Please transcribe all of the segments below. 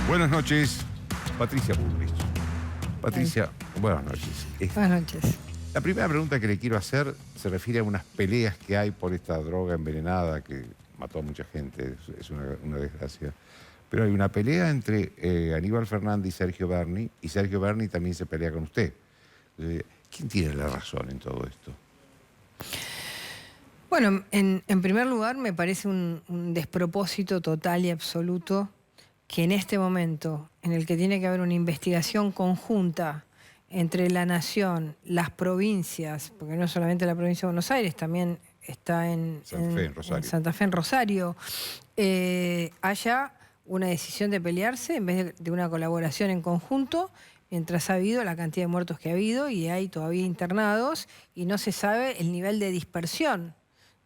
Buenas noches, Patricia Bullrich. Patricia, buenas noches. Buenas noches. La primera pregunta que le quiero hacer se refiere a unas peleas que hay por esta droga envenenada que mató a mucha gente, es una desgracia. Pero hay una pelea entre Aníbal Fernández y Sergio Berni también se pelea con usted. ¿Quién tiene la razón en todo esto? Bueno, en primer lugar me parece un despropósito total y absoluto que en este momento, en el que tiene que haber una investigación conjunta entre la nación, las provincias, porque no solamente la provincia de Buenos Aires, también está en Santa Fe, en Rosario, haya una decisión de pelearse en vez de una colaboración en conjunto, mientras ha habido la cantidad de muertos que ha habido y hay todavía internados y no se sabe el nivel de dispersión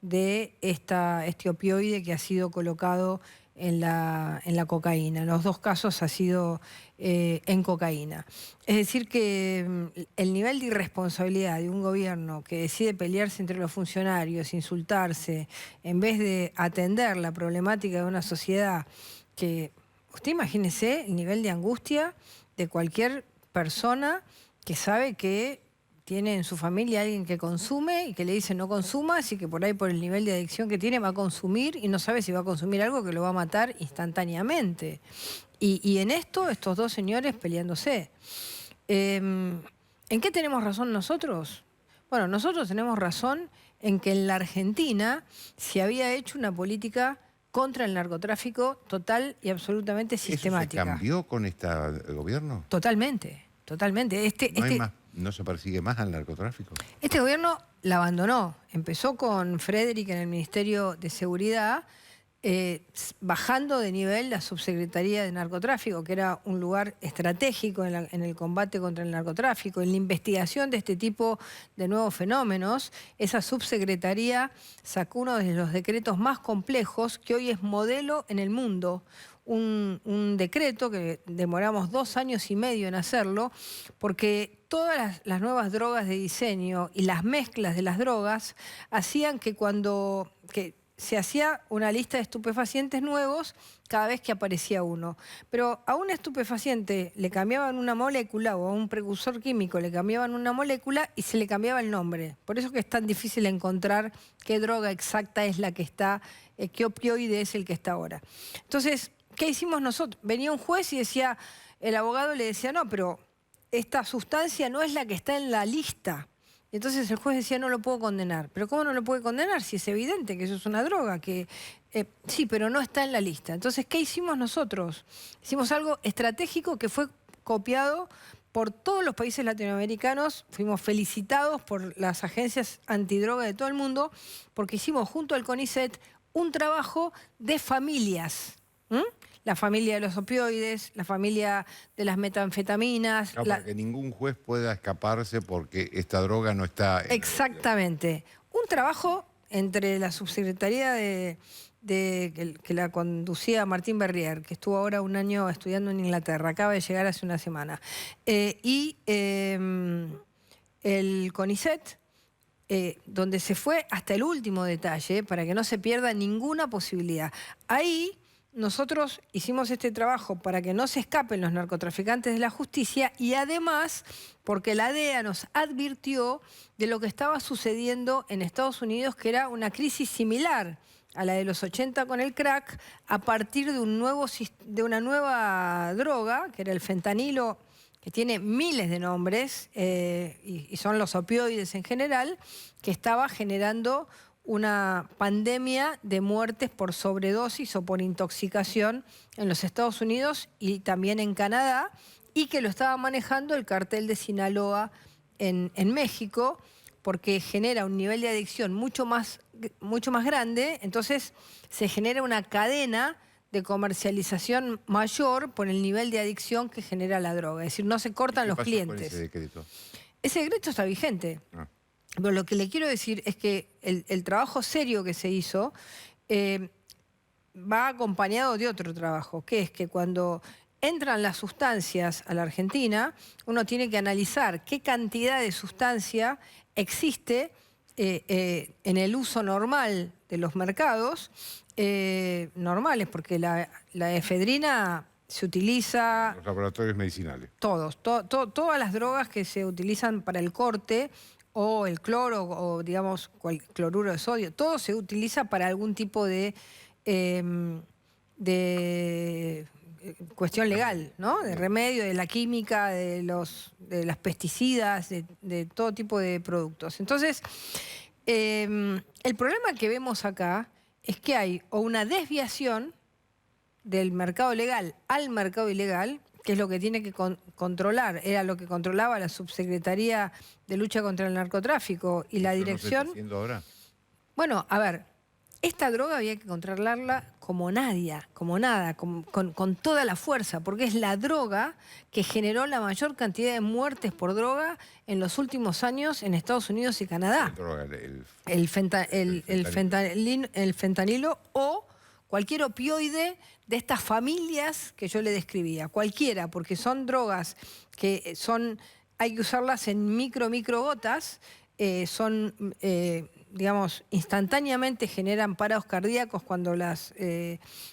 de este opioide que ha sido colocado en la cocaína. En los dos casos ha sido en cocaína. Es decir que el nivel de irresponsabilidad de un gobierno que decide pelearse entre los funcionarios, insultarse, en vez de atender la problemática de una sociedad que, usted imagínese el nivel de angustia de cualquier persona que sabe que tiene en su familia alguien que consume y que le dice no consumas y que por ahí por el nivel de adicción que tiene va a consumir y no sabe si va a consumir algo que lo va a matar instantáneamente. Y en esto, estos dos señores peleándose. ¿En qué tenemos razón nosotros? Bueno, nosotros tenemos razón en que en la Argentina se había hecho una política contra el narcotráfico total y absolutamente sistemática. ¿Eso se cambió con este gobierno? Totalmente, totalmente. ¿No se persigue más al narcotráfico? Este gobierno la abandonó. Empezó con Frederick en el Ministerio de Seguridad, bajando de nivel la Subsecretaría de Narcotráfico, que era un lugar estratégico en el combate contra el narcotráfico, en la investigación de este tipo de nuevos fenómenos. Esa subsecretaría sacó uno de los decretos más complejos, que hoy es modelo en el mundo. Un decreto que demoramos 2 años y medio en hacerlo, porque todas las nuevas drogas de diseño y las mezclas de las drogas hacían que cuando se hacía una lista de estupefacientes nuevos cada vez que aparecía uno. Pero a un estupefaciente le cambiaban una molécula o a un precursor químico le cambiaban una molécula y se le cambiaba el nombre. Por eso que es tan difícil encontrar qué droga exacta es la que está, qué opioide es el que está ahora. Entonces, ¿qué hicimos nosotros? Venía un juez y decía, el abogado le decía, no, pero esta sustancia no es la que está en la lista. Y entonces el juez decía, no lo puedo condenar. ¿Pero cómo no lo puede condenar si es evidente que eso es una droga? Sí, pero no está en la lista. Entonces, ¿qué hicimos nosotros? Hicimos algo estratégico que fue copiado por todos los países latinoamericanos. Fuimos felicitados por las agencias antidroga de todo el mundo porque hicimos junto al CONICET un trabajo de familias. La familia de los opioides, la familia de las metanfetaminas. No, para que ningún juez pueda escaparse porque esta droga no está... Exactamente. Un trabajo entre la subsecretaría que la conducía Martín Berrier, que estuvo ahora 1 año estudiando en Inglaterra, acaba de llegar hace una semana, y el CONICET, donde se fue hasta el último detalle para que no se pierda ninguna posibilidad. Ahí nosotros hicimos este trabajo para que no se escapen los narcotraficantes de la justicia y además porque la DEA nos advirtió de lo que estaba sucediendo en Estados Unidos, que era una crisis similar a la de los 80 con el crack, a partir de una nueva droga, que era el fentanilo, que tiene miles de nombres, y son los opioides en general, que estaba generando una pandemia de muertes por sobredosis o por intoxicación en los Estados Unidos y también en Canadá, y que lo estaba manejando el cartel de Sinaloa en México, porque genera un nivel de adicción mucho más grande. Entonces se genera una cadena de comercialización mayor por el nivel de adicción que genera la droga. Es decir, no se cortan los clientes. ¿Qué pasó con ese decreto? Ese decreto está vigente. Pero lo que le quiero decir es que el trabajo serio que se hizo va acompañado de otro trabajo, que es que cuando entran las sustancias a la Argentina, uno tiene que analizar qué cantidad de sustancia existe en el uso normal de los mercados, normales, porque la efedrina se utiliza... Los laboratorios medicinales. Todas las drogas que se utilizan para el corte, o el cloro, o digamos, cloruro de sodio, todo se utiliza para algún tipo de cuestión legal, ¿no? De remedio, de la química, de las pesticidas, de todo tipo de productos. Entonces, el problema que vemos acá es que hay o una desviación del mercado legal al mercado ilegal, que es lo que tiene que controlar, era lo que controlaba la Subsecretaría de Lucha contra el Narcotráfico y la dirección. ¿No se está haciendo ahora? Bueno, a ver, esta droga había que controlarla como nada, con toda la fuerza, porque es la droga que generó la mayor cantidad de muertes por droga en los últimos años en Estados Unidos y Canadá. El fentanilo o cualquier opioide de estas familias que yo le describía, cualquiera, porque son drogas que hay que usarlas en micro gotas, digamos, instantáneamente generan paros cardíacos cuando las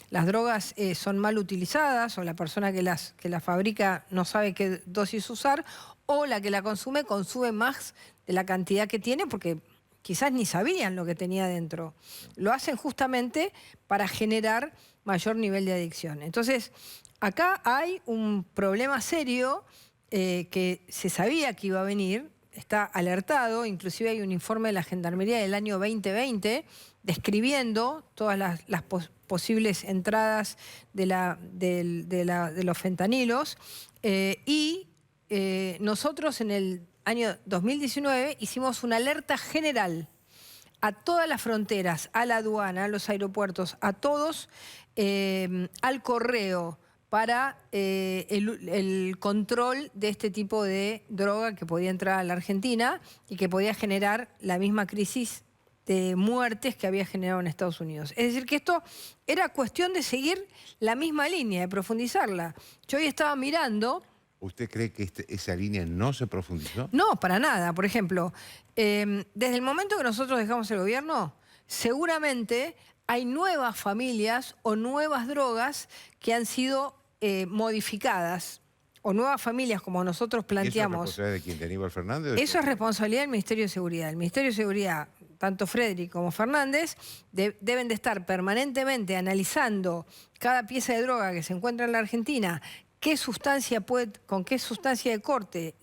drogas son mal utilizadas, o la persona que las fabrica no sabe qué dosis usar, o la que la consume más de la cantidad que tiene, porque quizás ni sabían lo que tenía dentro. Lo hacen justamente para generar mayor nivel de adicción. Entonces, acá hay un problema serio que se sabía que iba a venir, está alertado, inclusive hay un informe de la Gendarmería del año 2020 describiendo todas las posibles entradas de los fentanilos, y nosotros en el año 2019 hicimos una alerta general a todas las fronteras, a la aduana, a los aeropuertos, a todos, al correo, para el control de este tipo de droga que podía entrar a la Argentina y que podía generar la misma crisis de muertes que había generado en Estados Unidos. Es decir, que esto era cuestión de seguir la misma línea, de profundizarla. Yo hoy estaba mirando... ¿Usted cree que esa línea no se profundizó? No, para nada. Por ejemplo, desde el momento que nosotros dejamos el gobierno, seguramente hay nuevas familias o nuevas drogas que han sido modificadas, o nuevas familias, como nosotros planteamos. ¿Eso es responsabilidad de quién? ¿De Aníbal Fernández? Eso es responsabilidad del Ministerio de Seguridad. El Ministerio de Seguridad, tanto Frederick como Fernández, deben de estar permanentemente analizando cada pieza de droga que se encuentra en la Argentina, con qué sustancia de corte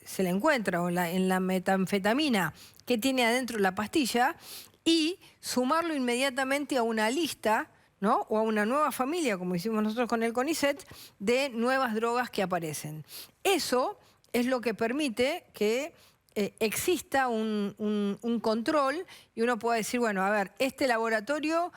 se le encuentra, o en la metanfetamina, qué tiene adentro la pastilla, y sumarlo inmediatamente a una lista, ¿no? O a una nueva familia, como hicimos nosotros con el CONICET, de nuevas drogas que aparecen. Eso es lo que permite que exista un control y uno pueda decir, bueno, a ver, este laboratorio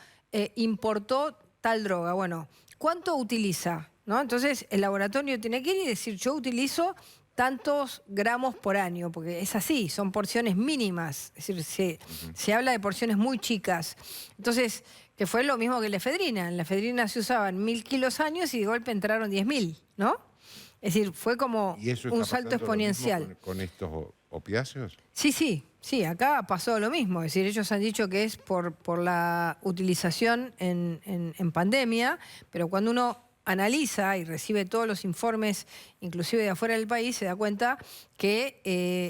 importó tal droga. Bueno, ¿cuánto utiliza? ¿No? Entonces el laboratorio tiene que ir y decir, yo utilizo tantos gramos por año, porque es así, son porciones mínimas, es decir, se habla de porciones muy chicas. Entonces, que fue lo mismo que la efedrina. En la efedrina se usaban 1000 kilos años y de golpe entraron 10.000, ¿no? Es decir, fue como un salto exponencial. ¿Con estos opiáceos? Sí, acá pasó lo mismo. Es decir, ellos han dicho que es por la utilización en pandemia, pero cuando uno analiza y recibe todos los informes, inclusive de afuera del país, se da cuenta que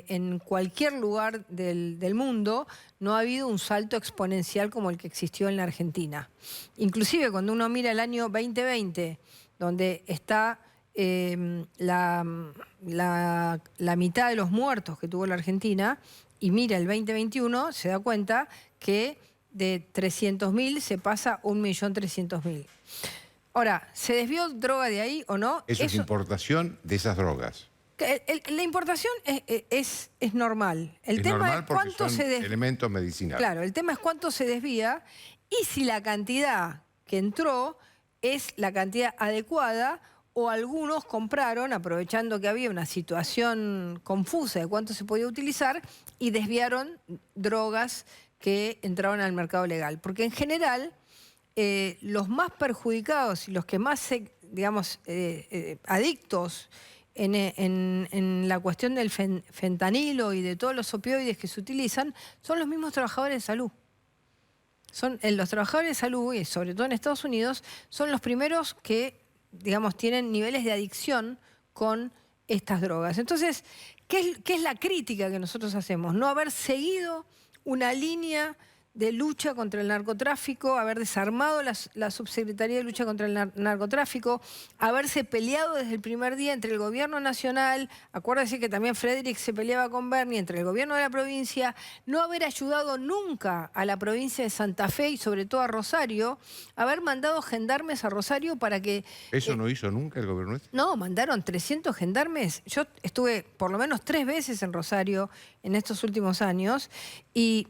en cualquier lugar del mundo no ha habido un salto exponencial como el que existió en la Argentina. Inclusive cuando uno mira el año 2020, donde está la mitad de los muertos que tuvo la Argentina, y mira el 2021, se da cuenta que de 300.000 se pasa a 1.300.000. Ahora, ¿se desvió droga de ahí o no? Eso es importación de esas drogas. La importación es normal. El tema es cuánto son elementos medicinales. Claro, el tema es cuánto se desvía y si la cantidad que entró es la cantidad adecuada, o algunos compraron, aprovechando que había una situación confusa de cuánto se podía utilizar, y desviaron drogas que entraron al mercado legal. Porque en general, los más perjudicados y los que más, digamos, adictos en la cuestión del fentanilo y de todos los opioides que se utilizan, son los mismos trabajadores de salud. Los trabajadores de salud, y sobre todo en Estados Unidos, son los primeros que digamos, tienen niveles de adicción con estas drogas. Entonces, ¿qué es la crítica que nosotros hacemos? No haber seguido una línea de lucha contra el narcotráfico, haber desarmado la Subsecretaría de Lucha contra el Narcotráfico, haberse peleado desde el primer día entre el gobierno nacional, acuérdense que también Frederick se peleaba con Bernie, entre el gobierno de la provincia, no haber ayudado nunca a la provincia de Santa Fe y sobre todo a Rosario, haber mandado gendarmes a Rosario para que... ¿Eso no hizo nunca el gobierno este? No, mandaron 300 gendarmes. Yo estuve por lo menos 3 veces en Rosario en estos últimos años y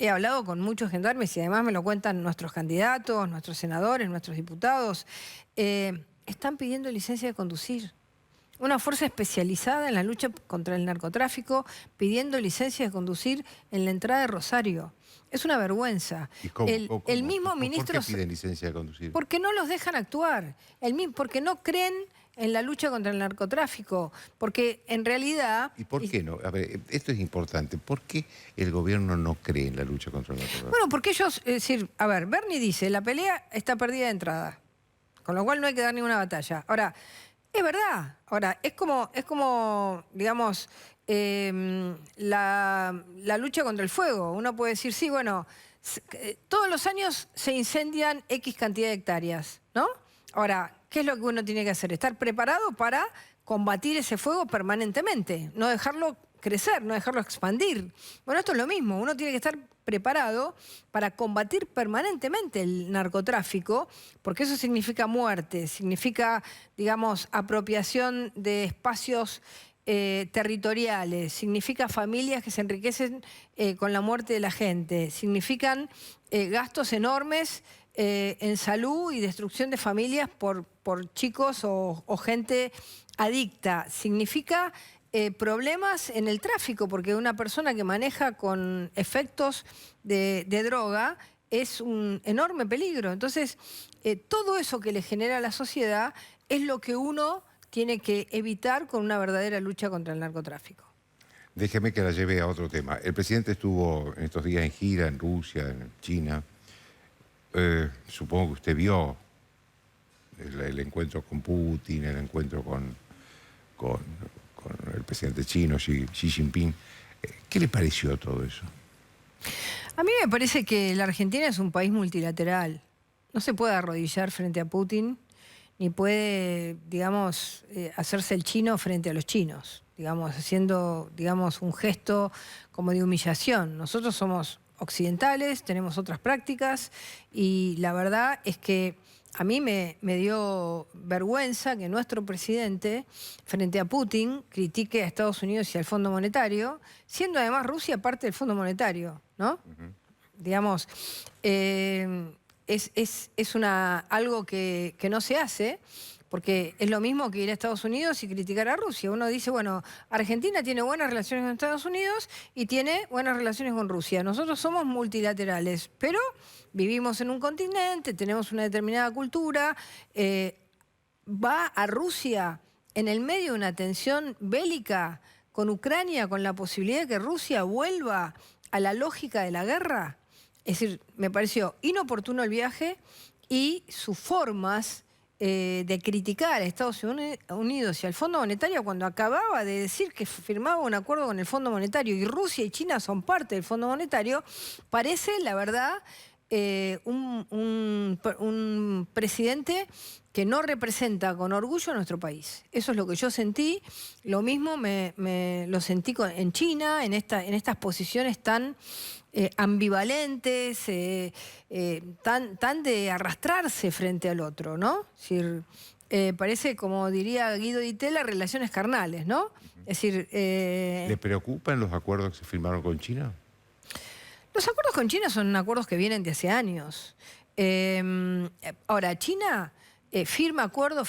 he hablado con muchos gendarmes y además me lo cuentan nuestros candidatos, nuestros senadores, nuestros diputados. Están pidiendo licencia de conducir. Una fuerza especializada en la lucha contra el narcotráfico pidiendo licencia de conducir en la entrada de Rosario. Es una vergüenza. ¿Y cómo? El mismo ministro... ¿Por qué piden licencia de conducir? Porque no los dejan actuar. Porque no creen en la lucha contra el narcotráfico. Porque en realidad... ¿Y por qué no? A ver, esto es importante. ¿Por qué el gobierno no cree en la lucha contra el narcotráfico? Bueno, porque ellos... Es decir, a ver, Bernie dice, la pelea está perdida de entrada. Con lo cual no hay que dar ninguna batalla. Ahora, es verdad. Ahora, es como digamos, la lucha contra el fuego. Uno puede decir, sí, bueno, todos los años se incendian X cantidad de hectáreas, ¿no? Ahora, ¿qué es lo que uno tiene que hacer? Estar preparado para combatir ese fuego permanentemente, no dejarlo crecer, no dejarlo expandir. Bueno, esto es lo mismo, uno tiene que estar preparado para combatir permanentemente el narcotráfico, porque eso significa muerte, significa, digamos, apropiación de espacios territoriales, significa familias que se enriquecen con la muerte de la gente, significan gastos enormes en salud y destrucción de familias por chicos o gente adicta. Significa problemas en el tráfico, porque una persona que maneja con efectos de droga es un enorme peligro. Entonces, todo eso que le genera a la sociedad es lo que uno tiene que evitar con una verdadera lucha contra el narcotráfico. Déjeme que la lleve a otro tema. El presidente estuvo en estos días en gira en Rusia, en China. Supongo que usted vio el encuentro con Putin, el encuentro con el presidente chino, Xi Jinping. ¿Qué le pareció todo eso? A mí me parece que la Argentina es un país multilateral. No se puede arrodillar frente a Putin, ni puede, digamos, hacerse el chino frente a los chinos, digamos, haciendo, digamos, un gesto como de humillación. Nosotros somos occidentales, tenemos otras prácticas y la verdad es que a mí me dio vergüenza que nuestro presidente, frente a Putin, critique a Estados Unidos y al Fondo Monetario, siendo además Rusia parte del Fondo Monetario, ¿no? Digamos, es algo que no se hace, porque es lo mismo que ir a Estados Unidos y criticar a Rusia. Uno dice, bueno, Argentina tiene buenas relaciones con Estados Unidos y tiene buenas relaciones con Rusia. Nosotros somos multilaterales, pero vivimos en un continente, tenemos una determinada cultura. Va a Rusia en el medio de una tensión bélica con Ucrania, con la posibilidad de que Rusia vuelva a la lógica de la guerra. Es decir, me pareció inoportuno el viaje y sus formas de criticar a Estados Unidos y al Fondo Monetario cuando acababa de decir que firmaba un acuerdo con el Fondo Monetario y Rusia y China son parte del Fondo Monetario, parece, la verdad, un presidente que no representa con orgullo a nuestro país. Eso es lo que yo sentí. Lo mismo lo sentí en China, en estas posiciones tan ambivalentes, tan de arrastrarse frente al otro, ¿no? Es decir, parece, como diría Guido Di Tella, relaciones carnales, ¿no? Es decir... ¿Le preocupan los acuerdos que se firmaron con China? Los acuerdos con China son acuerdos que vienen de hace años. Ahora, China firma acuerdos,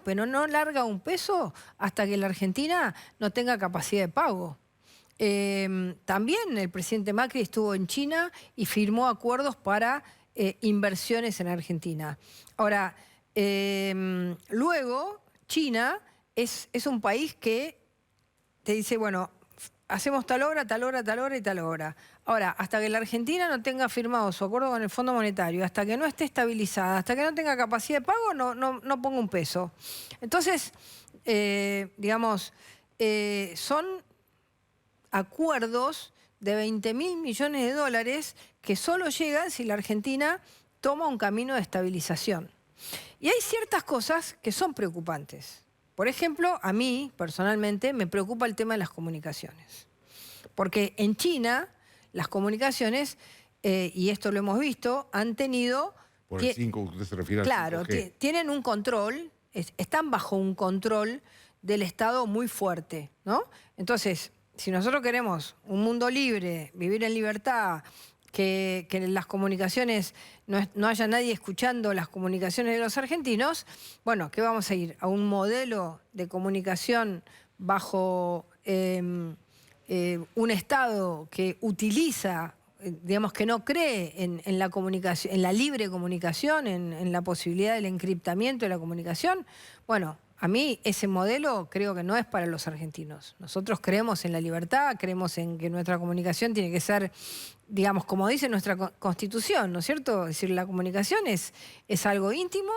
pero no larga un peso hasta que la Argentina no tenga capacidad de pago. También el presidente Macri estuvo en China y firmó acuerdos para inversiones en Argentina. Ahora, luego, China es un país que te dice, bueno, hacemos tal hora, tal hora, tal hora y tal hora. Ahora, hasta que la Argentina no tenga firmado su acuerdo con el Fondo Monetario, hasta que no esté estabilizada, hasta que no tenga capacidad de pago, no pongo un peso. Entonces, digamos, son acuerdos de 20.000 millones de dólares que solo llegan si la Argentina toma un camino de estabilización. Y hay ciertas cosas que son preocupantes. Por ejemplo, a mí, personalmente, me preocupa el tema de las comunicaciones. Porque en China, las comunicaciones, y esto lo hemos visto, han tenido... Por el 5, usted se refiere al 5G. Claro, tienen un control, están bajo un control del Estado muy fuerte, ¿no? Entonces, si nosotros queremos un mundo libre, vivir en libertad, que en las comunicaciones no haya nadie escuchando las comunicaciones de los argentinos, bueno, ¿qué vamos a ir? ¿A un modelo de comunicación bajo un Estado que utiliza, digamos, que no cree en la comunicación, en la libre comunicación, en la posibilidad del encriptamiento de la comunicación? Bueno, a mí ese modelo creo que no es para los argentinos. Nosotros creemos en la libertad, creemos en que nuestra comunicación tiene que ser, digamos, como dice nuestra Constitución, ¿no es cierto? Es decir, la comunicación es algo íntimo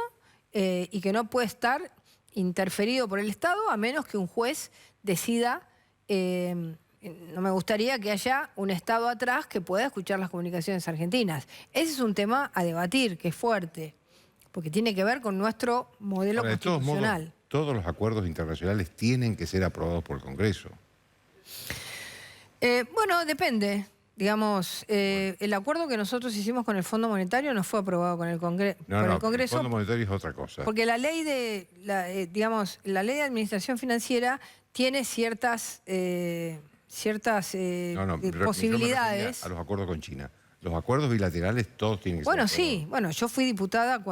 y que no puede estar interferido por el Estado a menos que un juez decida. No me gustaría que haya un Estado atrás que pueda escuchar las comunicaciones argentinas. Ese es un tema a debatir, que es fuerte, porque tiene que ver con nuestro modelo constitucional. De todos modos, todos los acuerdos internacionales tienen que ser aprobados por el Congreso. Bueno, depende. Digamos, el acuerdo que nosotros hicimos con el Fondo Monetario no fue aprobado con el Congreso. El Fondo Monetario es otra cosa. Porque la ley digamos, la ley de administración financiera tiene ciertas posibilidades. A los acuerdos con China. Los acuerdos bilaterales todos tienen que ser aprobados. Sí, bueno, yo fui diputada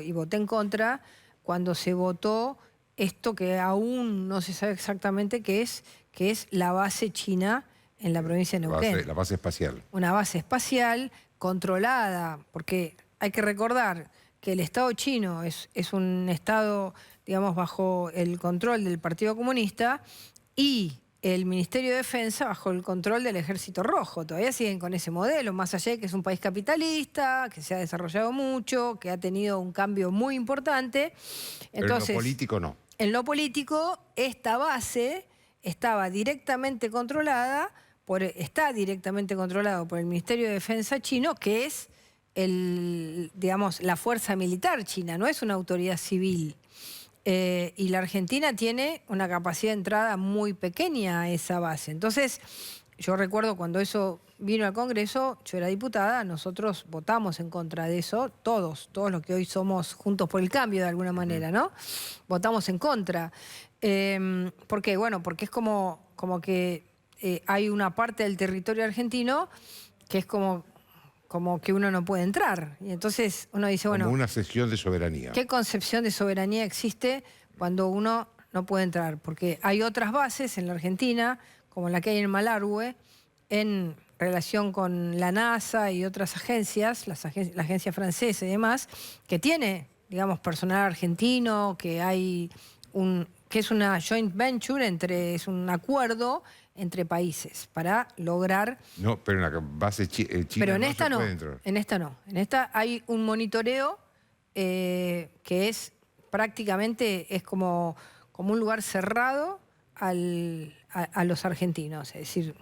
y voté en contra cuando se votó esto que aún no se sabe exactamente qué es, que es la base china en la provincia de Neuquén. La base espacial. Una base espacial controlada, porque hay que recordar que el Estado chino es un Estado, digamos, bajo el control del Partido Comunista y el Ministerio de Defensa bajo el control del Ejército Rojo. Todavía siguen con ese modelo, más allá de que es un país capitalista, que se ha desarrollado mucho, que ha tenido un cambio muy importante. Entonces, pero en lo político no. En lo político, esta base está directamente controlado por el Ministerio de Defensa chino, que es digamos, la fuerza militar china, no es una autoridad civil. Y la Argentina tiene una capacidad de entrada muy pequeña a esa base. Entonces, yo recuerdo cuando eso vino al Congreso, yo era diputada, nosotros votamos en contra de eso, todos los que hoy somos Juntos por el Cambio de alguna manera, ¿no? Votamos en contra. ¿Por qué? Bueno, porque es como que hay una parte del territorio argentino que es como que uno no puede entrar. Y entonces uno dice, bueno... Como una cesión de soberanía. ¿Qué concepción de soberanía existe cuando uno no puede entrar? Porque hay otras bases en la Argentina, como la que hay en Malargüe, en relación con la NASA y otras agencias, la agencia francesa y demás, que tiene, digamos, personal argentino, que es una joint venture, es un acuerdo entre países para lograr... No, pero en la base china pero en no esta se puede entrar. En esta no. En esta hay un monitoreo que es prácticamente como un lugar cerrado a los argentinos. Es decir,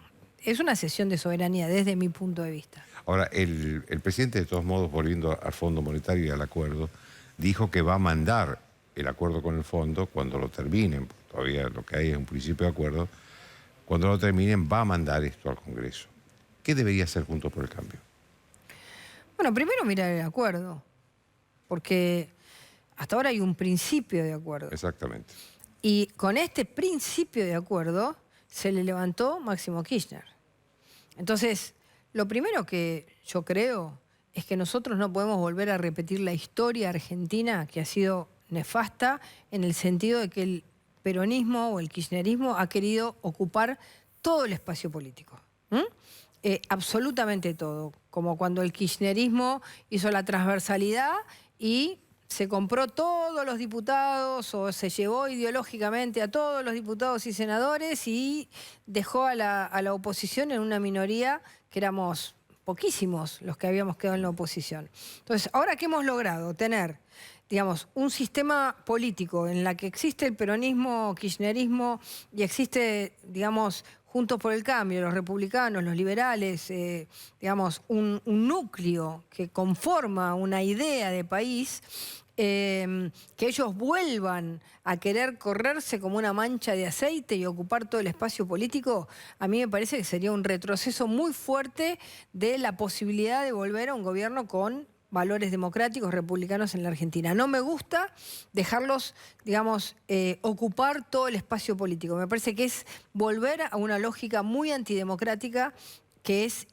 es una cesión de soberanía desde mi punto de vista. Ahora, el presidente, de todos modos, volviendo al Fondo Monetario y al acuerdo, dijo que va a mandar el acuerdo con el fondo cuando lo terminen. Todavía lo que hay es un principio de acuerdo. Cuando lo terminen, va a mandar esto al Congreso. ¿Qué debería hacer Juntos por el Cambio? Bueno, primero mirar el acuerdo, porque hasta ahora hay un principio de acuerdo. Exactamente. Y con este principio de acuerdo se le levantó Máximo Kirchner. Entonces, lo primero que yo creo es que nosotros no podemos volver a repetir la historia argentina, que ha sido nefasta, en el sentido de que el peronismo o el kirchnerismo ha querido ocupar todo el espacio político. Absolutamente todo. Como cuando el kirchnerismo hizo la transversalidad y se compró todos los diputados o se llevó ideológicamente a todos los diputados y senadores y dejó a la oposición en una minoría que éramos poquísimos los que habíamos quedado en la oposición. Entonces, ahora que hemos logrado tener, digamos, un sistema político en la que existe el peronismo, kirchnerismo y existe, digamos, Juntos por el Cambio, los republicanos, los liberales, digamos, un núcleo que conforma una idea de país, que ellos vuelvan a querer correrse como una mancha de aceite y ocupar todo el espacio político, a mí me parece que sería un retroceso muy fuerte de la posibilidad de volver a un gobierno con valores democráticos, republicanos en la Argentina. No me gusta dejarlos, digamos, ocupar todo el espacio político. Me parece que es volver a una lógica muy antidemocrática, que es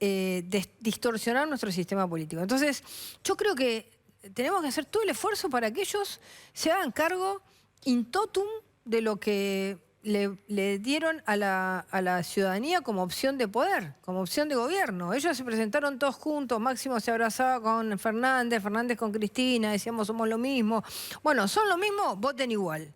distorsionar nuestro sistema político. Entonces, yo creo que tenemos que hacer todo el esfuerzo para que ellos se hagan cargo in totum de lo que le dieron a la ciudadanía como opción de poder, como opción de gobierno. Ellos se presentaron todos juntos, Máximo se abrazaba con Fernández, Fernández con Cristina, decíamos somos lo mismo. Bueno, son lo mismo, voten igual.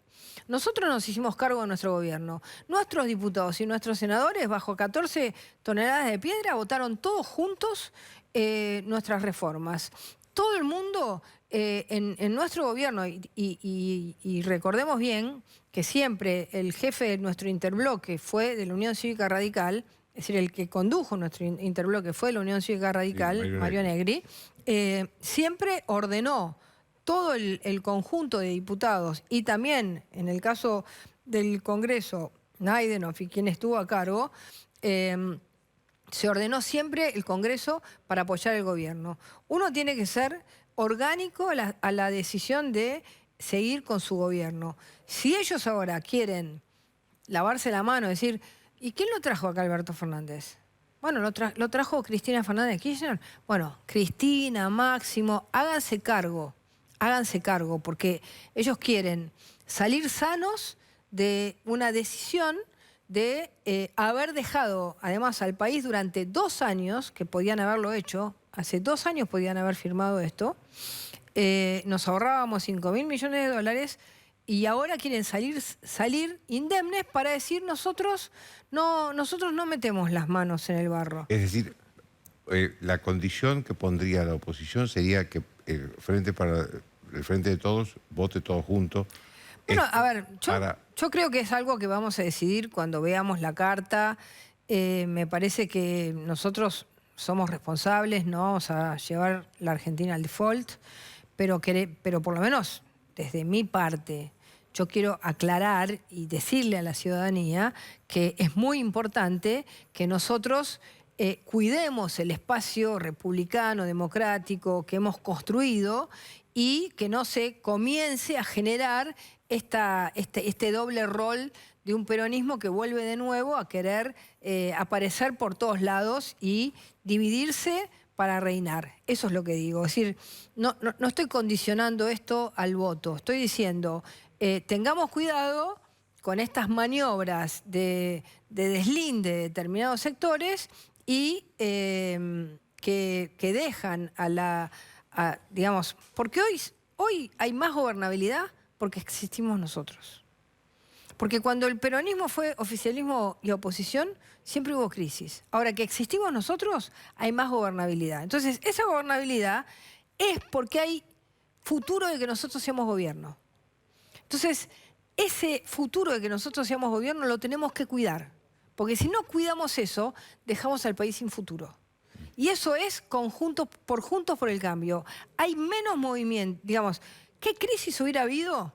Nosotros nos hicimos cargo de nuestro gobierno. Nuestros diputados y nuestros senadores, bajo 14 toneladas de piedra, votaron todos juntos nuestras reformas. Todo el mundo en nuestro gobierno, y recordemos bien que siempre el jefe de nuestro interbloque fue de la Unión Cívica Radical, es decir, el que condujo nuestro interbloque fue de la Unión Cívica Radical, sí, Mario Negri, siempre ordenó todo el conjunto de diputados y también en el caso del Congreso, Naidenoff y quien estuvo a cargo, se ordenó siempre el Congreso para apoyar el gobierno. Uno tiene que ser orgánico a la decisión de seguir con su gobierno. Si ellos ahora quieren lavarse la mano, decir, ¿y quién lo trajo acá Alberto Fernández? Bueno, lo trajo Cristina Fernández de Kirchner. Bueno, Cristina, Máximo, háganse cargo, porque ellos quieren salir sanos de una decisión de haber dejado, además, al país durante 2 años, que podían haberlo hecho, hace 2 años podían haber firmado esto, nos ahorrábamos 5.000 millones de dólares y ahora quieren salir indemnes para decir nosotros no metemos las manos en el barro. Es decir, la condición que pondría la oposición sería que el Frente de Todos vote todos juntos. Bueno, a ver, yo creo que es algo que vamos a decidir cuando veamos la carta. Me parece que nosotros somos responsables, no vamos a llevar la Argentina al default, pero por lo menos desde mi parte yo quiero aclarar y decirle a la ciudadanía que es muy importante que nosotros cuidemos el espacio republicano, democrático que hemos construido y que no se comience a generar este doble rol de un peronismo que vuelve de nuevo a querer aparecer por todos lados y dividirse para reinar. Eso es lo que digo. Es decir, no estoy condicionando esto al voto. Estoy diciendo, tengamos cuidado con estas maniobras de deslinde de determinados sectores y que dejan digamos, porque hoy hay más gobernabilidad porque existimos nosotros. Porque cuando el peronismo fue oficialismo y oposición, siempre hubo crisis. Ahora que existimos nosotros, hay más gobernabilidad. Entonces, esa gobernabilidad es porque hay futuro de que nosotros seamos gobierno. Entonces, ese futuro de que nosotros seamos gobierno lo tenemos que cuidar. Porque si no cuidamos eso, dejamos al país sin futuro. Y eso es Juntos por el Cambio. Hay menos movimiento, digamos, ¿qué crisis hubiera habido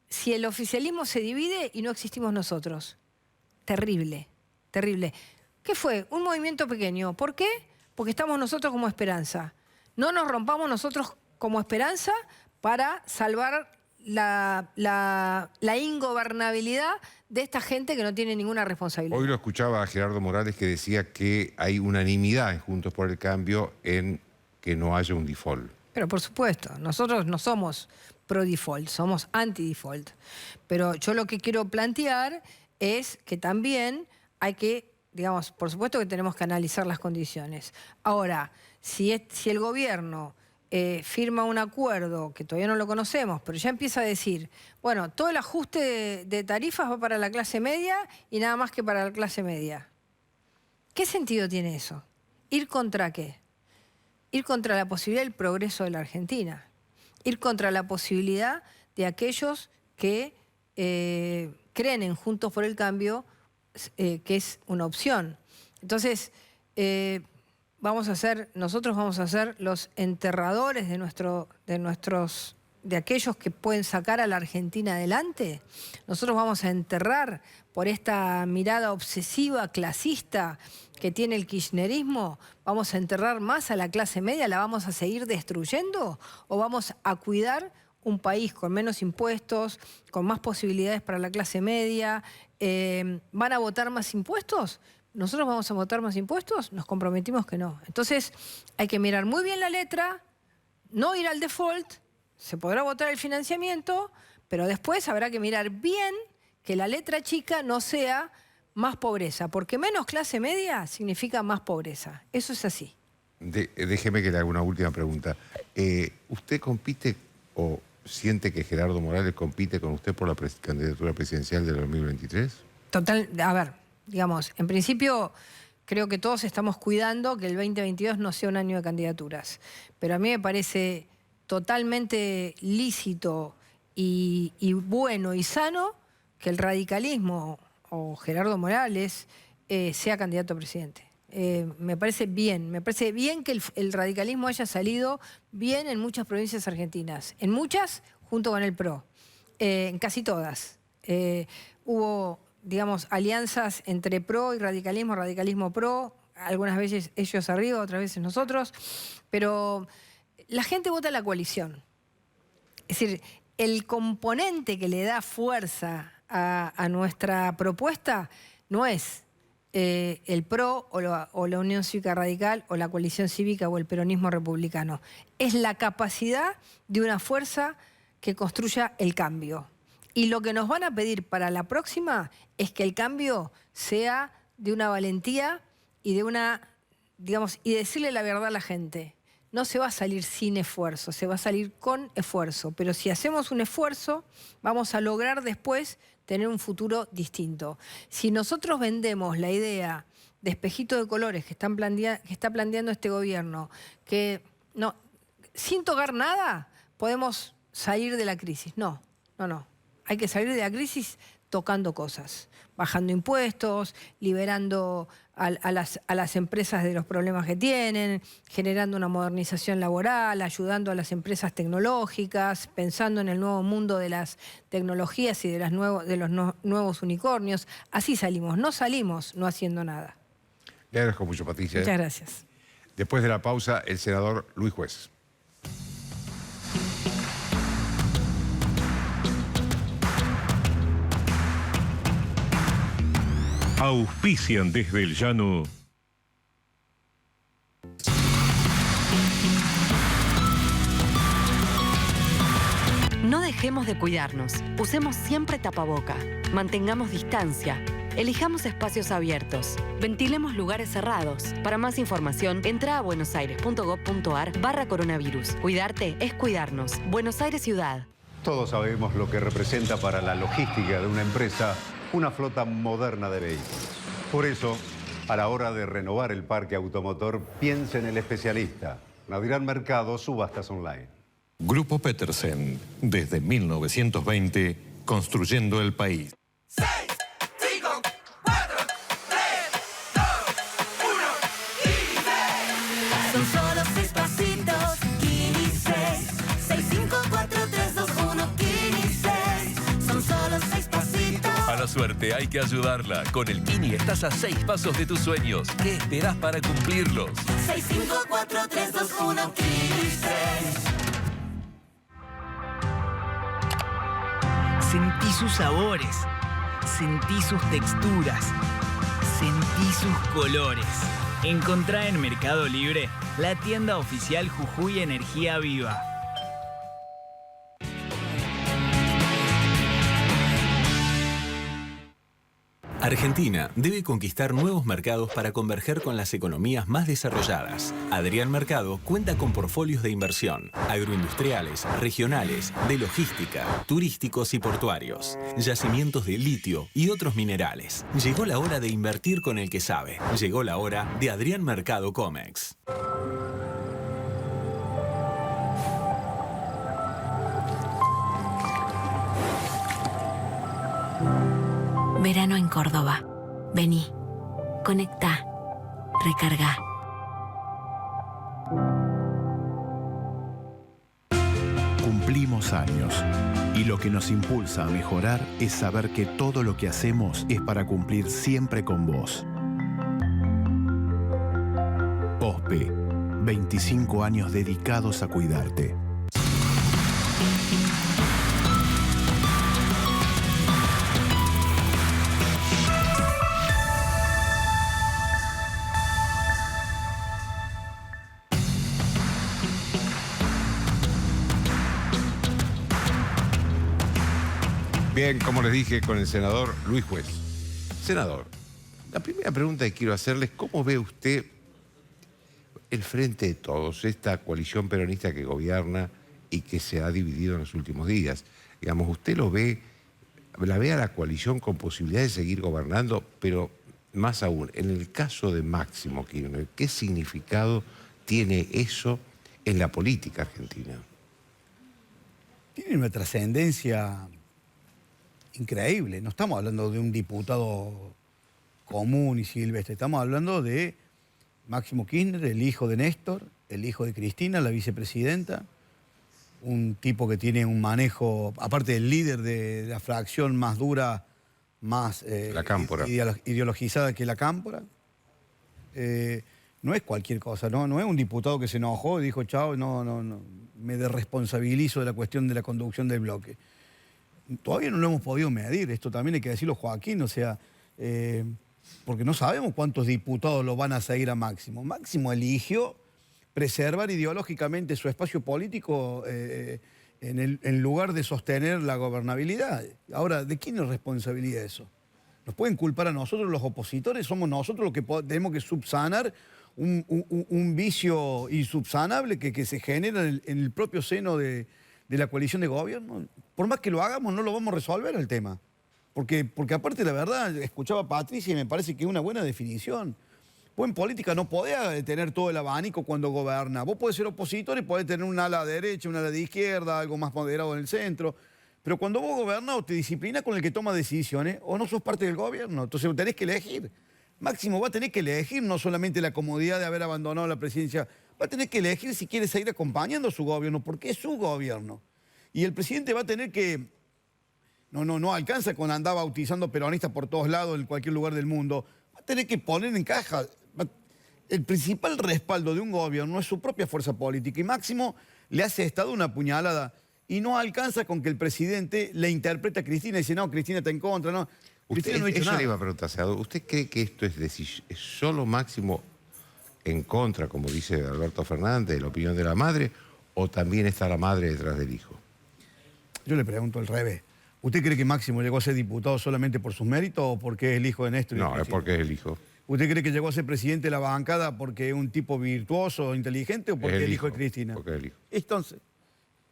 si el oficialismo se divide y no existimos nosotros? Terrible, terrible. ¿Qué fue? Un movimiento pequeño. ¿Por qué? Porque estamos nosotros como esperanza. No nos rompamos nosotros como esperanza para salvar la ingobernabilidad de esta gente que no tiene ninguna responsabilidad. Hoy lo escuchaba a Gerardo Morales que decía que hay unanimidad en Juntos por el Cambio en que no haya un default. Pero por supuesto, nosotros no somos pro-default, somos anti-default. Pero yo lo que quiero plantear es que también hay que, digamos, por supuesto que tenemos que analizar las condiciones. Ahora, si el gobierno firma un acuerdo que todavía no lo conocemos, pero ya empieza a decir, bueno, todo el ajuste de tarifas va para la clase media y nada más que para la clase media. ¿Qué sentido tiene eso? ¿Ir contra qué? Ir contra la posibilidad del progreso de la Argentina. Ir contra la posibilidad de aquellos que creen en Juntos por el Cambio, que es una opción. Entonces, nosotros vamos a ser los enterradores de aquellos que pueden sacar a la Argentina adelante. Nosotros vamos a enterrar por esta mirada obsesiva, clasista que tiene el kirchnerismo, vamos a enterrar más a la clase media, ¿la vamos a seguir destruyendo? ¿O vamos a cuidar un país con menos impuestos, con más posibilidades para la clase media? ¿Van a votar más impuestos? ¿Nosotros vamos a votar más impuestos? Nos comprometimos que no. Entonces hay que mirar muy bien la letra, no ir al default, se podrá votar el financiamiento, pero después habrá que mirar bien que la letra chica no sea más pobreza, porque menos clase media significa más pobreza. Eso es así. Déjeme que le haga una última pregunta. ¿Usted compite o siente que Gerardo Morales compite con usted por la candidatura presidencial del 2023? Total, a ver, digamos, en principio creo que todos estamos cuidando que el 2022 no sea un año de candidaturas, pero a mí me parece totalmente lícito y bueno y sano que el radicalismo o Gerardo Morales sea candidato a presidente. Me parece bien que el radicalismo haya salido bien en muchas provincias argentinas, en muchas junto con el PRO, en casi todas. Hubo, digamos, alianzas entre PRO y radicalismo PRO, algunas veces ellos arriba, otras veces nosotros, pero la gente vota la coalición. Es decir, el componente que le da fuerza a nuestra propuesta no es el PRO o la Unión Cívica Radical o la coalición cívica o el peronismo republicano. Es la capacidad de una fuerza que construya el cambio. Y lo que nos van a pedir para la próxima es que el cambio sea de una valentía y de una, digamos, y decirle la verdad a la gente. No se va a salir sin esfuerzo, se va a salir con esfuerzo. Pero si hacemos un esfuerzo, vamos a lograr después tener un futuro distinto. Si nosotros vendemos la idea de espejito de colores que está planteando este gobierno, que no, sin tocar nada podemos salir de la crisis. No. Hay que salir de la crisis tocando cosas, bajando impuestos, liberando a las empresas de los problemas que tienen, generando una modernización laboral, ayudando a las empresas tecnológicas, pensando en el nuevo mundo de las tecnologías y de los nuevos unicornios. Así salimos, no salimos no haciendo nada. Le agradezco mucho, Patricia. Muchas gracias. Después de la pausa, el senador Luis Juez. Auspician desde el llano. No dejemos de cuidarnos. Usemos siempre tapaboca. Mantengamos distancia. Elijamos espacios abiertos. Ventilemos lugares cerrados. Para más información, entra a buenosaires.gov.ar/coronavirus. Cuidarte es cuidarnos. Buenos Aires Ciudad. Todos sabemos lo que representa para la logística de una empresa una flota moderna de vehículos. Por eso, a la hora de renovar el parque automotor, piense en el especialista. Nadirán Mercado, subastas online. Grupo Petersen, desde 1920, construyendo el país. 6, 5, 4, 3, 2, 1, 15. Son solo 6 pasitos, 15. 6, 5, 4, 3, 2, 1, 15. Son solo 6 pasitos. A la suerte hay que ayudarla. Con el Kini estás a 6 pasos de tus sueños. ¿Qué esperás para cumplirlos? 6, 5, 4, 3, 2, 1, 15. Sentí sus sabores, sentí sus texturas, sentí sus colores. Encontrá en Mercado Libre la tienda oficial Jujuy Energía Viva. Argentina debe conquistar nuevos mercados para converger con las economías más desarrolladas. Adrián Mercado cuenta con portfolios de inversión, agroindustriales, regionales, de logística, turísticos y portuarios, yacimientos de litio y otros minerales. Llegó la hora de invertir con el que sabe. Llegó la hora de Adrián Mercado Comex. Verano en Córdoba. Vení, conectá, recarga. Cumplimos años y lo que nos impulsa a mejorar es saber que todo lo que hacemos es para cumplir siempre con vos. OSPE, 25 años dedicados a cuidarte. Bien, como les dije, con el senador Luis Juez. Senador, la primera pregunta que quiero hacerle es ¿cómo ve usted el Frente de Todos, esta coalición peronista que gobierna y que se ha dividido en los últimos días? Digamos, ¿usted la ve a la coalición con posibilidad de seguir gobernando? Pero más aún, en el caso de Máximo Kirchner, ¿qué significado tiene eso en la política argentina? Tiene una trascendencia increíble. No estamos hablando de un diputado común y silvestre. Estamos hablando de Máximo Kirchner, el hijo de Néstor, el hijo de Cristina, la vicepresidenta. Un tipo que tiene un manejo, aparte del líder de la fracción más dura, más la cámpora, ideologizada que la cámpora. No es cualquier cosa, no es un diputado que se enojó y dijo, chao, no, me desresponsabilizo de la cuestión de la conducción del bloque. Todavía no lo hemos podido medir, esto también hay que decirlo, Joaquín, o sea, porque no sabemos cuántos diputados lo van a seguir a Máximo. Máximo eligió preservar ideológicamente su espacio político en lugar de sostener la gobernabilidad. Ahora, ¿de quién es responsabilidad eso? ¿Nos pueden culpar a nosotros los opositores? ¿Somos nosotros los que tenemos que subsanar un vicio insubsanable que se genera en el propio seno de la coalición de gobierno? Por más que lo hagamos, no lo vamos a resolver el tema. Porque aparte, la verdad, escuchaba a Patricia y me parece que es una buena definición. Vos en política no podés tener todo el abanico cuando gobierna. Vos podés ser opositor y podés tener un ala derecha, un ala de izquierda, algo más moderado en el centro. Pero cuando vos gobernás o te disciplinas con el que toma decisiones, o no sos parte del gobierno. Entonces tenés que elegir. Máximo va a tener que elegir no solamente la comodidad de haber abandonado la presidencia, va a tener que elegir si quiere seguir acompañando a su gobierno, porque es su gobierno. Y el presidente va a tener que... No alcanza con andar bautizando peronistas por todos lados en cualquier lugar del mundo. Va a tener que poner en caja. El principal respaldo de un gobierno es su propia fuerza política. Y Máximo le hace Estado una puñalada. Y no alcanza con que el presidente le interprete a Cristina y dice, no, Cristina está en contra, no. Cristina no ha dicho nada. Le iba a preguntar, senador, ¿usted cree que esto es solo Máximo en contra, como dice Alberto Fernández, de la opinión de la madre, o también está la madre detrás del hijo? Yo le pregunto al revés. ¿Usted cree que Máximo llegó a ser diputado solamente por sus méritos o porque es el hijo de Néstor? No, es porque es el hijo. ¿Usted cree que llegó a ser presidente de la bancada porque es un tipo virtuoso, inteligente o porque es el hijo de Cristina? Porque es el hijo. Entonces,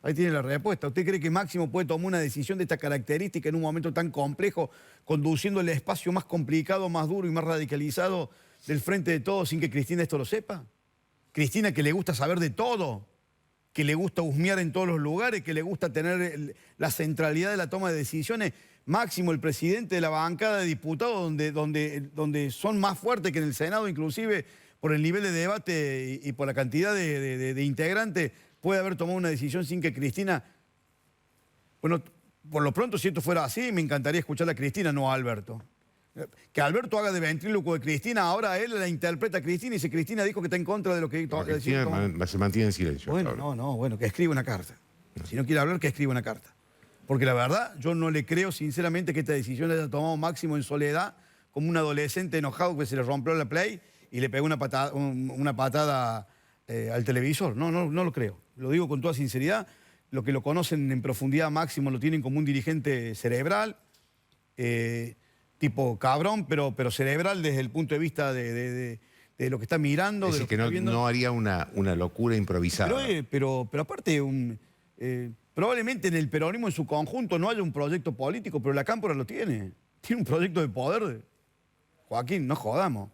ahí tiene la respuesta. ¿Usted cree que Máximo puede tomar una decisión de esta característica en un momento tan complejo, conduciendo el espacio más complicado, más duro y más radicalizado del Frente de Todos sin que Cristina esto lo sepa? Cristina, que le gusta saber de todo, que le gusta husmear en todos los lugares, que le gusta tener la centralidad de la toma de decisiones. Máximo, el presidente de la bancada de diputados, donde son más fuertes que en el Senado, inclusive por el nivel de debate y por la cantidad de integrantes, puede haber tomado una decisión sin que Cristina... Bueno, por lo pronto, si esto fuera así, me encantaría escuchar a Cristina, no a Alberto. Que Alberto haga de ventríloco de Cristina, ahora él la interpreta a Cristina y dice Cristina dijo que está en contra de lo que... Cristina se mantiene en silencio. Bueno, que escriba una carta. Si no quiere hablar, que escriba una carta. Porque la verdad, yo no le creo sinceramente que esta decisión la haya tomado Máximo en soledad, como un adolescente enojado que se le rompió la Play y le pegó una patada al televisor. No lo creo. Lo digo con toda sinceridad. Los que lo conocen en profundidad Máximo lo tienen como un dirigente cerebral, tipo cabrón, pero cerebral desde el punto de vista de lo que está mirando. Es de decir, lo que está no, viendo. no haría una locura improvisada. Pero aparte, probablemente en el peronismo en su conjunto no haya un proyecto político, pero la Cámpora lo tiene. Tiene un proyecto de poder. Joaquín, no jodamos.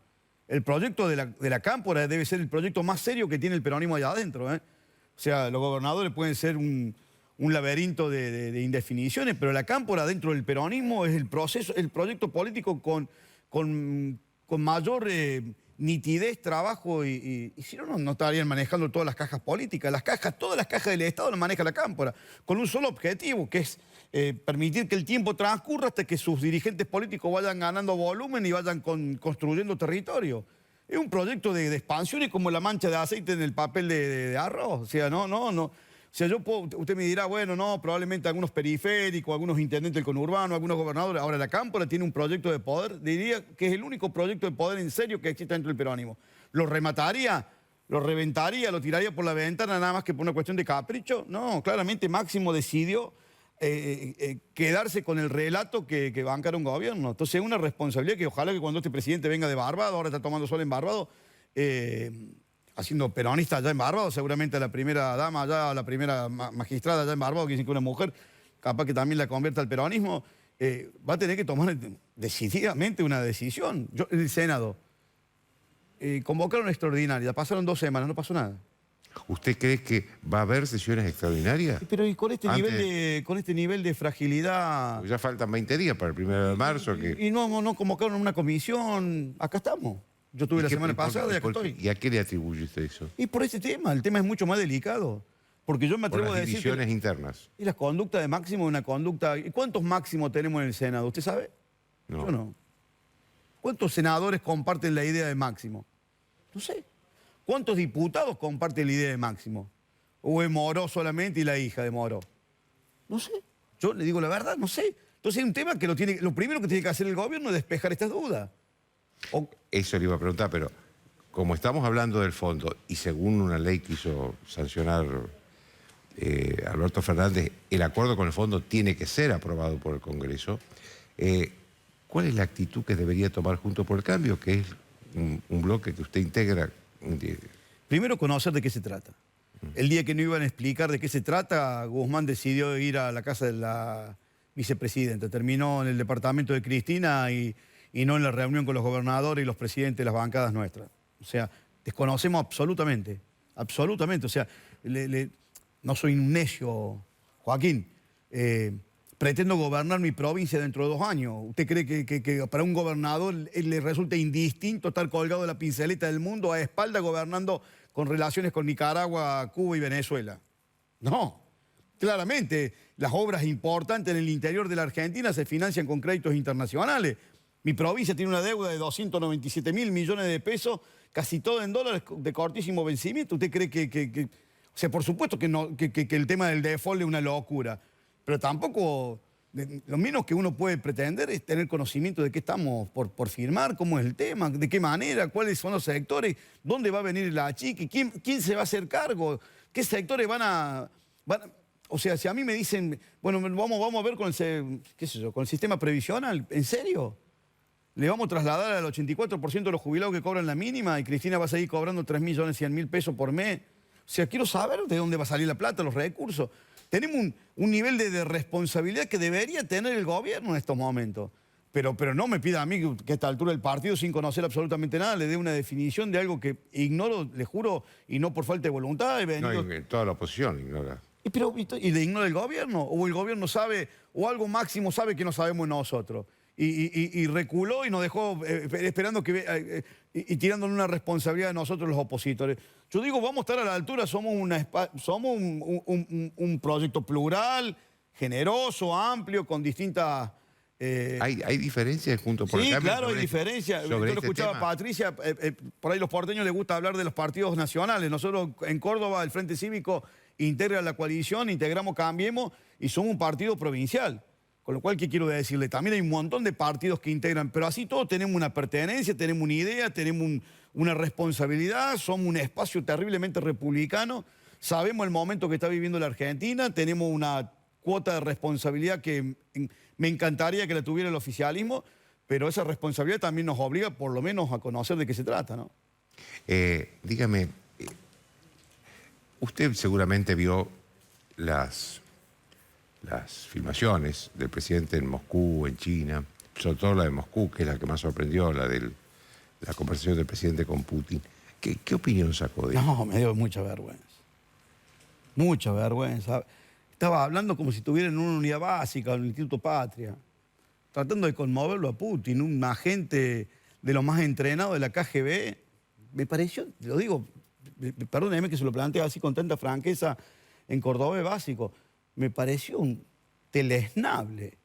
El proyecto de la Cámpora debe ser el proyecto más serio que tiene el peronismo allá adentro. O sea, los gobernadores pueden ser un laberinto de indefiniciones, pero la Cámpora dentro del peronismo es el proyecto político con mayor nitidez, trabajo y si no, no estarían manejando todas las cajas políticas. Todas las cajas del Estado las maneja la Cámpora, con un solo objetivo, que es permitir que el tiempo transcurra hasta que sus dirigentes políticos vayan ganando volumen y vayan construyendo territorio. Es un proyecto de expansión y como la mancha de aceite en el papel de arroz. O sea, no. O sea, usted me dirá, bueno, no, probablemente algunos periféricos, algunos intendentes del conurbano, algunos gobernadores. Ahora la Cámpora tiene un proyecto de poder, diría que es el único proyecto de poder en serio que existe dentro del peronismo. ¿Lo remataría? ¿Lo reventaría? ¿Lo tiraría por la ventana nada más que por una cuestión de capricho? No, claramente Máximo decidió quedarse con el relato que bancara un gobierno. Entonces es una responsabilidad que ojalá que cuando este presidente venga de Barbados, ahora está tomando sol en Barbados, haciendo peronista allá en Barbados, seguramente la primera dama allá, la primera magistrada allá en Barbados, que dicen que una mujer, capaz que también la convierta al peronismo, va a tener que tomar decididamente una decisión. En el Senado, convocaron extraordinaria, pasaron 2 semanas, no pasó nada. ¿Usted cree que va a haber sesiones extraordinarias? Pero y con este nivel de fragilidad... Ya faltan 20 días para el 1 de marzo. Y no convocaron una comisión, acá estamos. Yo estuve la semana pasada y acá estoy. ¿Y a qué le atribuye usted eso? Y por ese tema, el tema es mucho más delicado. Porque yo me atrevo Por las a decir divisiones internas. Y la conducta de Máximo es una conducta... ¿Y cuántos Máximos tenemos en el Senado? ¿Usted sabe? No. Yo no. ¿Cuántos senadores comparten la idea de Máximo? No sé. ¿Cuántos diputados comparten la idea de Máximo? ¿O es Moró solamente y la hija de Moró? No sé. Yo le digo la verdad, no sé. Entonces hay un tema que lo primero que tiene que hacer el gobierno es despejar estas dudas. Eso le iba a preguntar, pero como estamos hablando del fondo y según una ley que hizo sancionar Alberto Fernández, el acuerdo con el fondo tiene que ser aprobado por el Congreso, ¿cuál es la actitud que debería tomar Juntos por el Cambio, que es un bloque que usted integra? Primero, conocer de qué se trata. El día que no iban a explicar de qué se trata, Guzmán decidió ir a la casa de la vicepresidenta. Terminó en el departamento de Cristina y no en la reunión con los gobernadores y los presidentes de las bancadas nuestras. O sea, desconocemos absolutamente. Absolutamente. O sea, no soy un necio, Joaquín. Pretendo gobernar mi provincia dentro de 2 años. ¿Usted cree que para un gobernador le resulta indistinto estar colgado de la pinceleta del mundo a espalda gobernando con relaciones con Nicaragua, Cuba y Venezuela? No. Claramente, las obras importantes en el interior de la Argentina se financian con créditos internacionales. Mi provincia tiene una deuda de 297.000 millones de pesos, casi todo en dólares de cortísimo vencimiento. ¿Usted cree que o sea, por supuesto que el tema del default es una locura, pero tampoco, lo menos que uno puede pretender es tener conocimiento de qué estamos por firmar, cómo es el tema, de qué manera, cuáles son los sectores, dónde va a venir la achique, quién se va a hacer cargo, qué sectores van a... O sea, si a mí me dicen, bueno, vamos a ver con el sistema previsional, ¿en serio? Le vamos a trasladar al 84% de los jubilados que cobran la mínima y Cristina va a seguir cobrando 3.100.000 pesos por mes. O sea, quiero saber de dónde va a salir la plata, los recursos. Tenemos un nivel de responsabilidad que debería tener el gobierno en estos momentos. Pero no me pida a mí que a esta altura del partido, sin conocer absolutamente nada, le dé una definición de algo que ignoro, le juro, y no por falta de voluntad. No, toda la oposición ignora. ¿Y le ignora el gobierno? ¿O el gobierno sabe, o algo Máximo sabe que no sabemos nosotros? Y reculó y nos dejó esperando y tirándole una responsabilidad a nosotros los opositores. Yo digo, vamos a estar a la altura, somos un proyecto plural, generoso, amplio, con distintas... ¿Hay diferencias junto por el Sí, cambio? claro, hay diferencias. Yo lo escuchaba a Patricia, por ahí los porteños les gusta hablar de los partidos nacionales. Nosotros en Córdoba, el Frente Cívico integra la coalición, integramos Cambiemos y somos un partido provincial. Con lo cual, ¿qué quiero decirle? También hay un montón de partidos que integran, pero así todos tenemos una pertenencia, tenemos una idea, tenemos una responsabilidad, somos un espacio terriblemente republicano, sabemos el momento que está viviendo la Argentina, tenemos una cuota de responsabilidad que me encantaría que la tuviera el oficialismo, pero esa responsabilidad también nos obliga por lo menos a conocer de qué se trata, ¿no? Dígame, usted seguramente vio las filmaciones del presidente en Moscú, en China, sobre todo la de Moscú, que es la que más sorprendió, la de la conversación del presidente con Putin. ¿Qué opinión sacó de eso? No, me dio mucha vergüenza. Mucha vergüenza. Estaba hablando como si estuviera en una unidad básica, en el Instituto Patria, tratando de conmoverlo a Putin, un agente de lo más entrenado de la KGB. Me pareció, lo digo, perdóneme que se lo plantee así con tanta franqueza en cordobés básico, me pareció un deleznable.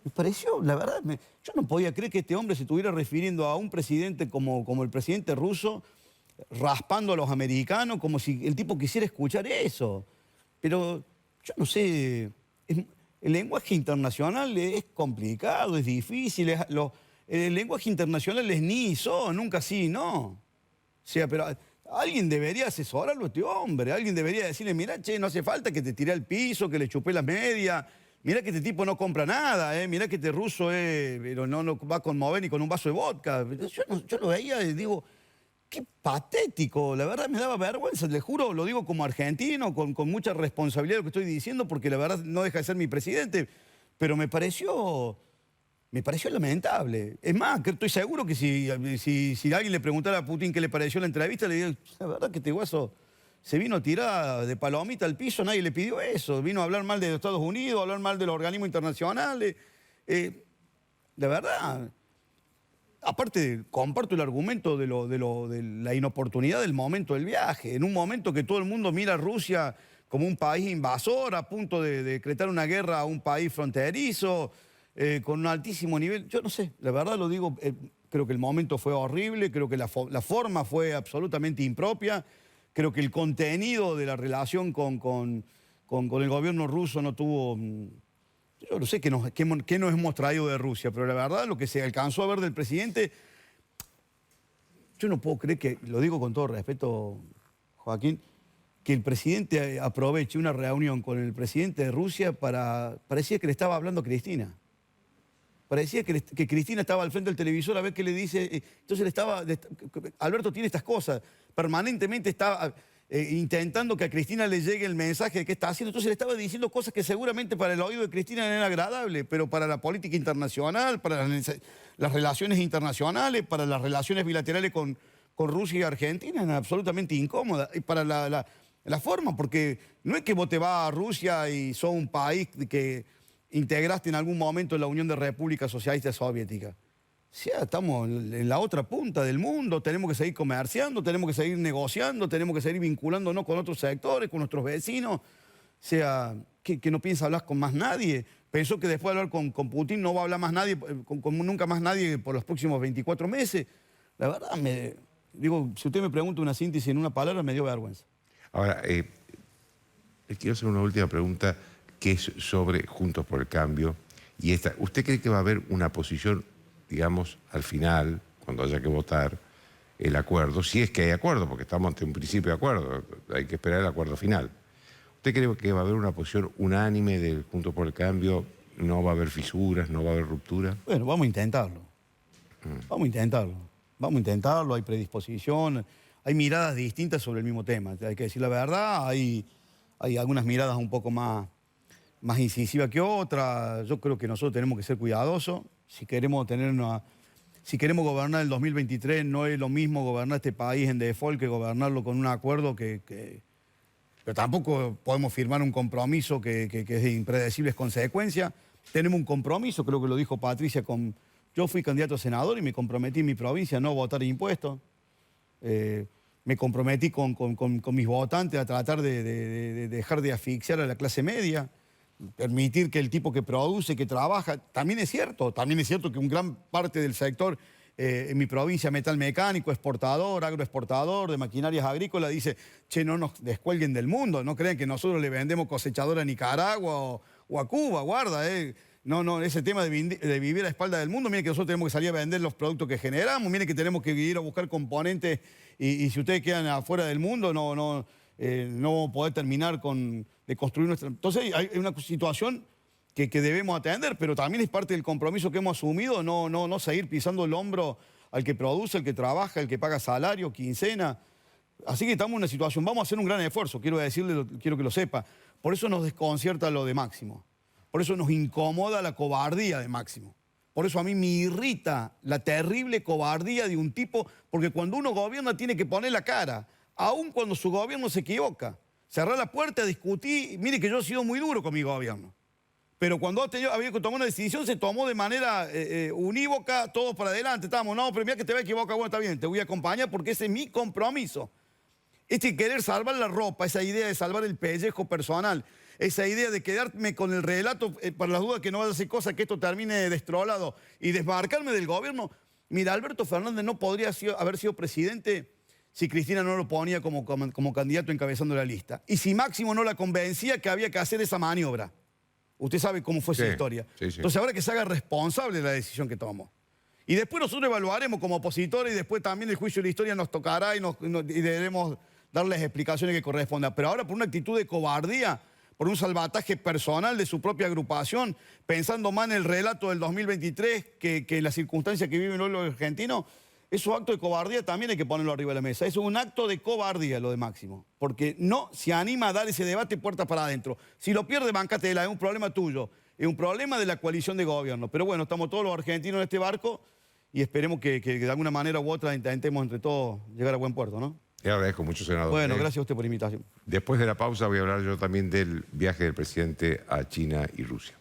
Me pareció, la verdad, yo no podía creer que este hombre se estuviera refiriendo a un presidente como el presidente ruso, raspando a los americanos, como si el tipo quisiera escuchar eso. Pero yo no sé, el lenguaje internacional es complicado, es difícil, el lenguaje internacional es ni, so, nunca sí, no. O sea, pero alguien debería asesorarlo a este hombre, alguien debería decirle, mira, che, no hace falta que te tire al piso, que le chupé la media, mira que este tipo no compra nada, mira que este ruso pero no va a conmover ni con un vaso de vodka. Yo lo veía y digo, qué patético, la verdad me daba vergüenza, le juro, lo digo como argentino, con mucha responsabilidad de lo que estoy diciendo, porque la verdad no deja de ser mi presidente, pero me pareció lamentable. Es más, que estoy seguro que si alguien le preguntara a Putin qué le pareció la entrevista, le diría, la verdad que este guaso se vino a tirar de palomita al piso, nadie le pidió eso, vino a hablar mal de Estados Unidos, a hablar mal de los organismos internacionales. La verdad, aparte comparto el argumento de la inoportunidad del momento del viaje, en un momento que todo el mundo mira a Rusia como un país invasor, a punto de decretar una guerra a un país fronterizo, con un altísimo nivel. Yo no sé, la verdad lo digo, creo que el momento fue horrible, creo que la forma fue absolutamente impropia, creo que el contenido de la relación con el gobierno ruso no tuvo... Yo no sé qué nos hemos traído de Rusia, pero la verdad lo que se alcanzó a ver del presidente, yo no puedo creer que, lo digo con todo respeto, Joaquín, que el presidente aproveche una reunión con el presidente de Rusia parecía que le estaba hablando a Cristina. Parecía que Cristina estaba al frente del televisor a ver qué le dice. Entonces Alberto tiene estas cosas, permanentemente estaba intentando que a Cristina le llegue el mensaje de qué está haciendo. Entonces le estaba diciendo cosas que seguramente para el oído de Cristina no eran agradables, pero para la política internacional, para las relaciones internacionales, para las relaciones bilaterales con Rusia y Argentina eran absolutamente incómodas. Y para la forma, porque no es que vos te vas a Rusia y sos un país que integraste en algún momento en la Unión de Repúblicas Socialistas Soviéticas. O sea, estamos en la otra punta del mundo, tenemos que seguir comerciando, tenemos que seguir negociando, tenemos que seguir vinculándonos con otros sectores, con nuestros vecinos. O sea, que no piensa hablar con más nadie. Pensó que después de hablar con Putin no va a hablar más nadie, nunca más nadie por los próximos 24 meses. La verdad, digo, si usted me pregunta una síntesis en una palabra, me dio vergüenza. Ahora, le quiero hacer una última pregunta que es sobre Juntos por el Cambio. Y ¿usted cree que va a haber una posición, digamos, al final, cuando haya que votar el acuerdo, si es que hay acuerdo, porque estamos ante un principio de acuerdo, hay que esperar el acuerdo final? ¿Usted cree que va a haber una posición unánime del Juntos por el Cambio? ¿No va a haber fisuras, no va a haber ruptura? Bueno, vamos a intentarlo. Vamos a intentarlo. Vamos a intentarlo, hay predisposición, hay miradas distintas sobre el mismo tema. Hay que decir la verdad, hay algunas miradas un poco más incisivas que otras. Yo creo que nosotros tenemos que ser cuidadosos. Si queremos gobernar el 2023, no es lo mismo gobernar este país en default que gobernarlo con un acuerdo pero tampoco podemos firmar un compromiso que es de impredecibles consecuencias. Tenemos un compromiso, creo que lo dijo Patricia, yo fui candidato a senador y me comprometí en mi provincia a no votar impuestos. Me comprometí con mis votantes a tratar de dejar de asfixiar a la clase media, permitir que el tipo que produce, que trabaja, también es cierto que un gran parte del sector en mi provincia, metal mecánico, exportador, agroexportador, de maquinarias agrícolas, dice, che, no nos descuelguen del mundo, no crean que nosotros le vendemos cosechadora a Nicaragua o a Cuba, guarda, No, ese tema de vivir a espalda del mundo, miren que nosotros tenemos que salir a vender los productos que generamos, miren que tenemos que ir a buscar componentes y si ustedes quedan afuera del mundo no vamos a poder terminar de construir nuestra... Entonces hay una situación que debemos atender, pero también es parte del compromiso que hemos asumido no seguir pisando el hombro al que produce, al que trabaja, al que paga salario, quincena. Así que estamos en una situación, vamos a hacer un gran esfuerzo, quiero decirle, quiero que lo sepa. Por eso nos desconcierta lo de Máximo. Por eso nos incomoda la cobardía de Máximo. Por eso a mí me irrita la terrible cobardía de un tipo, porque cuando uno gobierna tiene que poner la cara, aun cuando su gobierno se equivoca. Cerrar la puerta, discutir. Mire que yo he sido muy duro con mi gobierno. Pero cuando había que tomar una decisión, se tomó de manera unívoca, todos para adelante. Estábamos, no, pero mira que te va a equivocar, bueno, está bien, te voy a acompañar porque ese es mi compromiso. Querer salvar la ropa, esa idea de salvar el pellejo personal, esa idea de quedarme con el relato para las dudas que no vaya a hacer cosas, que esto termine destrolado y desmarcarme del gobierno. Mira, Alberto Fernández no podría haber sido presidente si Cristina no lo ponía como candidato encabezando la lista. Y si Máximo no la convencía que había que hacer esa maniobra. Usted sabe cómo fue esa historia. Sí. Entonces ahora que se haga responsable de la decisión que tomó. Y después nosotros evaluaremos como opositores y después también el juicio de la historia nos tocará y deberemos darles explicaciones que correspondan. Pero ahora por una actitud de cobardía, por un salvataje personal de su propia agrupación, pensando más en el relato del 2023 que en las circunstancias que viven hoy los argentinos, esos actos de cobardía también hay que ponerlo arriba de la mesa. Es un acto de cobardía lo de Máximo, porque no se anima a dar ese debate puertas para adentro. Si lo pierde, bancatela, es un problema tuyo, es un problema de la coalición de gobierno. Pero bueno, estamos todos los argentinos en este barco y esperemos que de alguna manera u otra intentemos entre todos llegar a buen puerto, ¿no? Le agradezco mucho, senador. Bueno, gracias a usted por la invitación. Después de la pausa voy a hablar yo también del viaje del presidente a China y Rusia.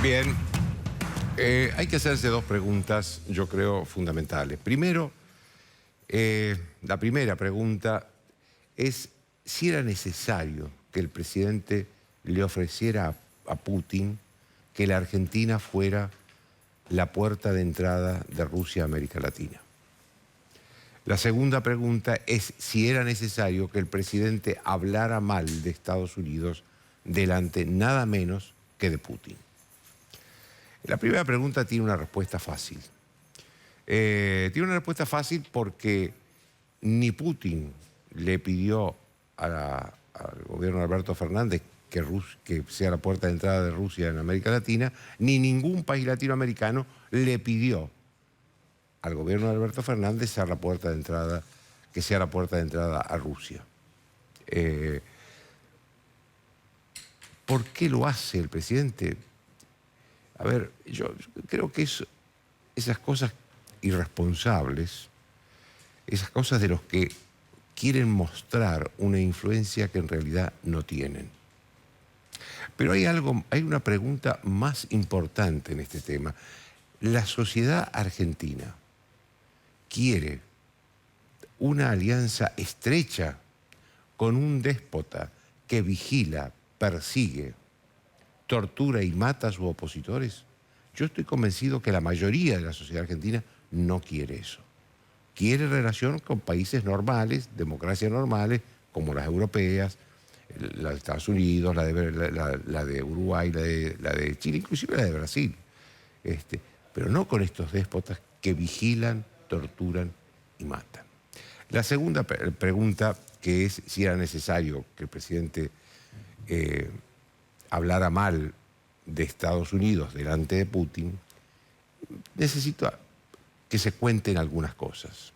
Bien, hay que hacerse dos preguntas, yo creo, fundamentales. Primero, la primera pregunta es si era necesario que el presidente le ofreciera a Putin que la Argentina fuera la puerta de entrada de Rusia a América Latina. La segunda pregunta es si era necesario que el presidente hablara mal de Estados Unidos delante nada menos que de Putin. La primera pregunta tiene una respuesta fácil. Tiene una respuesta fácil porque ni Putin le pidió al gobierno de Alberto Fernández que sea la puerta de entrada de Rusia en América Latina, ni ningún país latinoamericano le pidió al gobierno de Alberto Fernández que sea la puerta de entrada a Rusia. ¿Por qué lo hace el presidente? A ver, yo creo que esas cosas irresponsables, esas cosas de los que quieren mostrar una influencia que en realidad no tienen. Pero hay una pregunta más importante en este tema. La sociedad argentina quiere una alianza estrecha con un déspota que vigila, persigue, tortura y mata a sus opositores. Yo estoy convencido que la mayoría de la sociedad argentina no quiere eso. Quiere relación con países normales, democracias normales, como las europeas, la de Estados Unidos, la de Uruguay, la de Chile, inclusive la de Brasil. Pero no con estos déspotas que vigilan, torturan y matan. La segunda pregunta, que es si era necesario que el presidente hablara mal de Estados Unidos delante de Putin, necesito que se cuenten algunas cosas.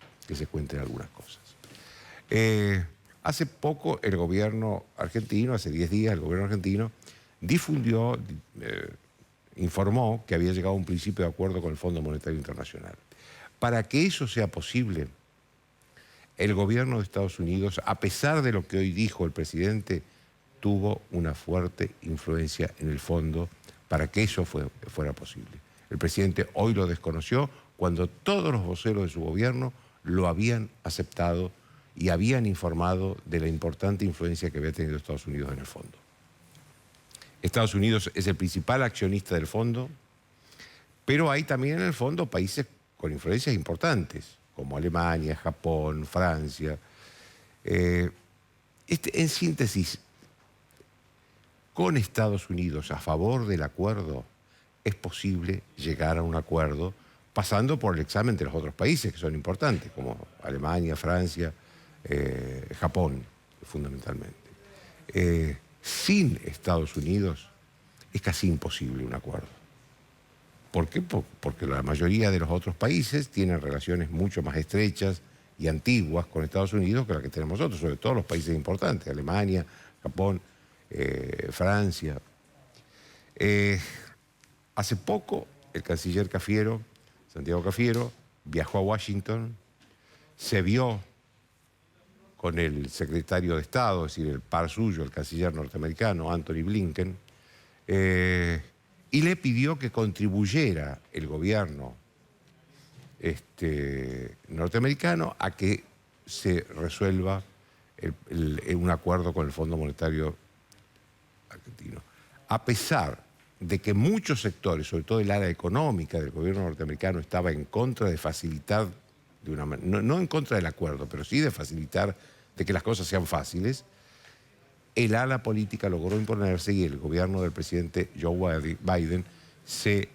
Hace poco el gobierno argentino, hace 10 días el gobierno argentino difundió, informó que había llegado a un principio de acuerdo con el Fondo Monetario Internacional. Para que eso sea posible, el gobierno de Estados Unidos, a pesar de lo que hoy dijo el presidente, tuvo una fuerte influencia en el fondo para que eso fuera posible. El presidente hoy lo desconoció cuando todos los voceros de su gobierno lo habían aceptado y habían informado de la importante influencia que había tenido Estados Unidos en el fondo. Estados Unidos es el principal accionista del fondo, pero hay también en el fondo países con influencias importantes, como Alemania, Japón, Francia. En síntesis, con Estados Unidos a favor del acuerdo, es posible llegar a un acuerdo pasando por el examen de los otros países que son importantes, como Alemania, Francia, Japón, fundamentalmente. Sin Estados Unidos es casi imposible un acuerdo. ¿Por qué? Porque la mayoría de los otros países tienen relaciones mucho más estrechas y antiguas con Estados Unidos que las que tenemos nosotros, sobre todo los países importantes, Alemania, Japón, Francia. Hace poco el canciller Cafiero, Santiago Cafiero, viajó a Washington, se vio con el secretario de Estado, es decir, el par suyo, el canciller norteamericano, Anthony Blinken, y le pidió que contribuyera el gobierno norteamericano a que se resuelva un acuerdo con el Fondo Monetario Argentino. A pesar de que muchos sectores, sobre todo el área económica del gobierno norteamericano, estaba en contra de facilitar, no en contra del acuerdo, pero sí de facilitar de que las cosas sean fáciles, el ala política logró imponerse y el gobierno del presidente Joe Biden se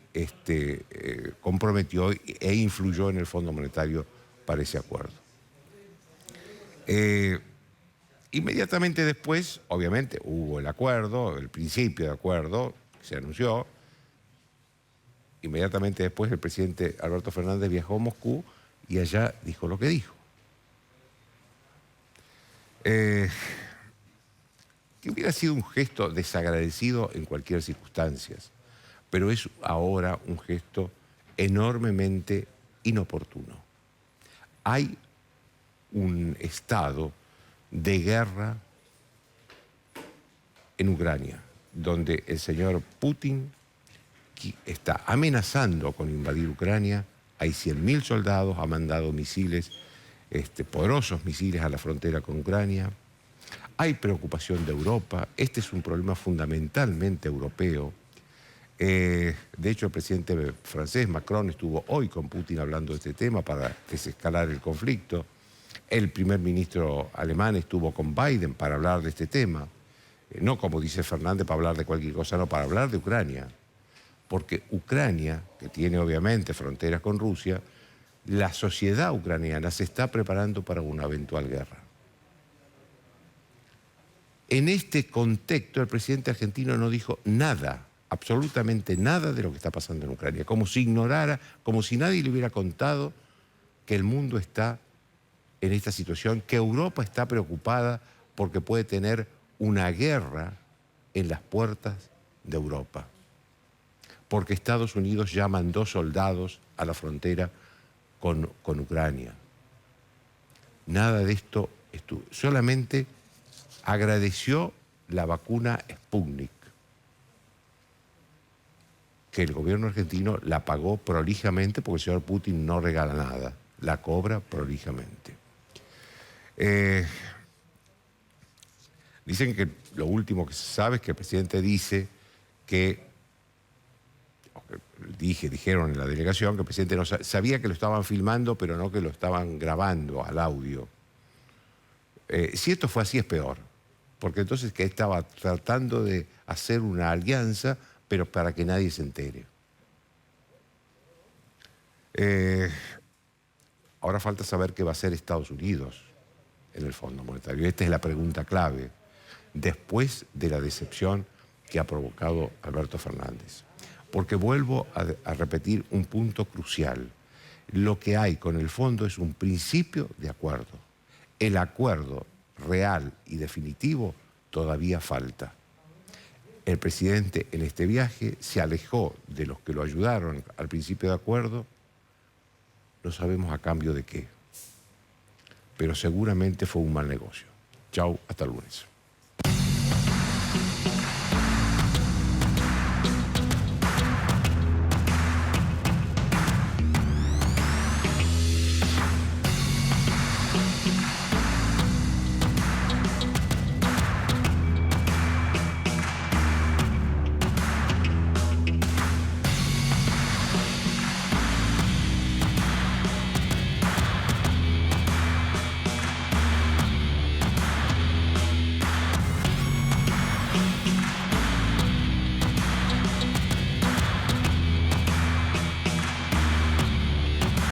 comprometió e influyó en el Fondo Monetario para ese acuerdo. Inmediatamente después, obviamente, hubo el acuerdo, el principio de acuerdo, que se anunció. Inmediatamente después el presidente Alberto Fernández viajó a Moscú y allá dijo lo que dijo. Que hubiera sido un gesto desagradecido en cualquier circunstancia, pero es ahora un gesto enormemente inoportuno. Hay un estado de guerra en Ucrania, donde el señor Putin está amenazando con invadir Ucrania. Hay 100.000 soldados, ha mandado misiles, poderosos misiles a la frontera con Ucrania. Hay preocupación de Europa. Este es un problema fundamentalmente europeo. De hecho, el presidente francés Macron estuvo hoy con Putin hablando de este tema para desescalar el conflicto. El primer ministro alemán estuvo con Biden para hablar de este tema. No, como dice Fernández, para hablar de cualquier cosa, no, para hablar de Ucrania. Porque Ucrania, que tiene obviamente fronteras con Rusia, la sociedad ucraniana se está preparando para una eventual guerra. En este contexto, el presidente argentino no dijo nada, absolutamente nada de lo que está pasando en Ucrania, como si ignorara, como si nadie le hubiera contado que el mundo está en esta situación, que Europa está preocupada porque puede tener una guerra en las puertas de Europa, porque Estados Unidos ya mandó soldados a la frontera con Ucrania. Nada de esto estuvo, solamente agradeció la vacuna Sputnik, que el gobierno argentino la pagó prolijamente, porque el señor Putin no regala nada, la cobra prolijamente. Dicen que lo último que se sabe es que el presidente dice que, dijeron en la delegación que el presidente no sabía que lo estaban filmando, pero no que lo estaban grabando al audio. Si esto fue así es peor, porque entonces que estaba tratando de hacer una alianza, pero para que nadie se entere. Ahora falta saber qué va a hacer Estados Unidos en el Fondo Monetario. Esta es la pregunta clave, después de la decepción que ha provocado Alberto Fernández. Porque vuelvo a repetir un punto crucial. Lo que hay con el fondo es un principio de acuerdo. El acuerdo real y definitivo todavía falta. El presidente en este viaje se alejó de los que lo ayudaron al principio de acuerdo. No sabemos a cambio de qué. Pero seguramente fue un mal negocio. Chau, hasta el lunes.